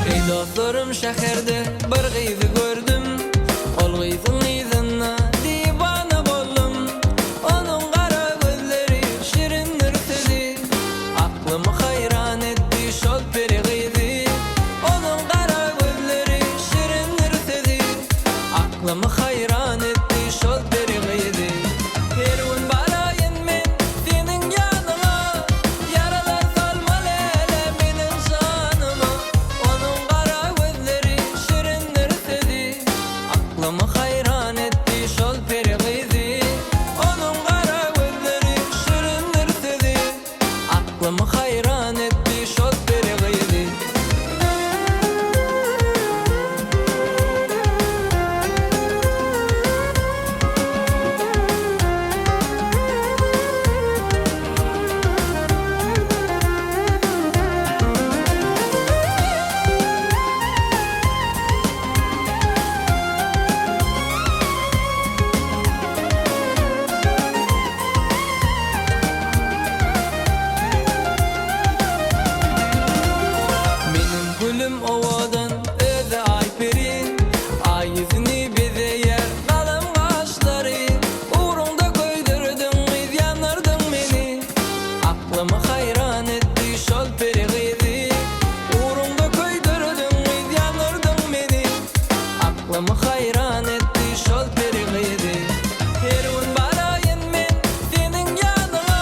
Ey dostlarım şehirde bir gyzy gördüm. Ol gyzyň ýzyna diwana boldum. Onuň gara gözleri şirindir sezi. Aklymy hayran etdi şol peri gyzy. Onuň gara gözleri şirindir sezi. Aklymy hayran etdi şol peri gyzy. Her gün barayyn men seniň ýanyňa. Yaralar salmaly ele meniň şanyma. Onuň gara gözleri şirindir sezi. Aklymy hayran etdi şol peri gyzy. Onuň gara gözleri şirindir sezi. Aklymy hayran etdi şol peri gyzy. Benim gülüm ovadan öde ay peri. Ay yüzünü bezeyer kalem kaşları. Uğrunda köydürdün biz yanırdın beni. Aklımı hayran etti şol peri gyzy. Uğrunda köydürdün biz yanırdın beni. Aklımı hayran etti şol peri gyzy. Her gün barayyn men seniň ýanyňa.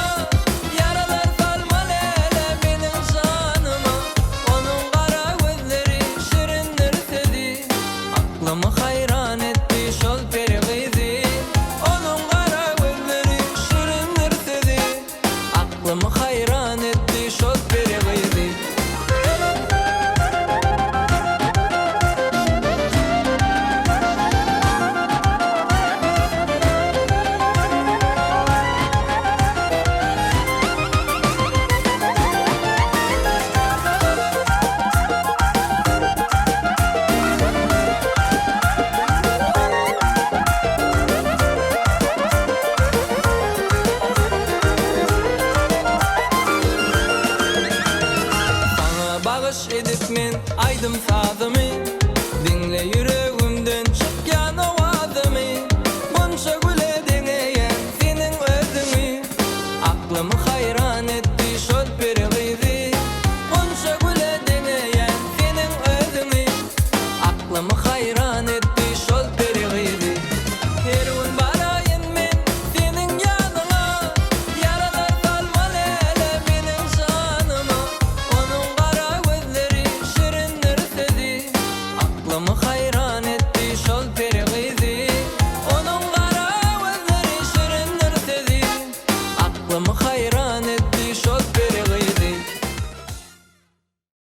Yaralar salmaly ele meniň şanyma. Onuň gara gözleri şirindir sezi. Aklymy hayran etdi şol peri gyzy. Onuň gara gözleri şirindir sezi. Aklymy hayran etdi şol peri gyzy. Sana bağış edip men aydım sazymy. Dinle yüregim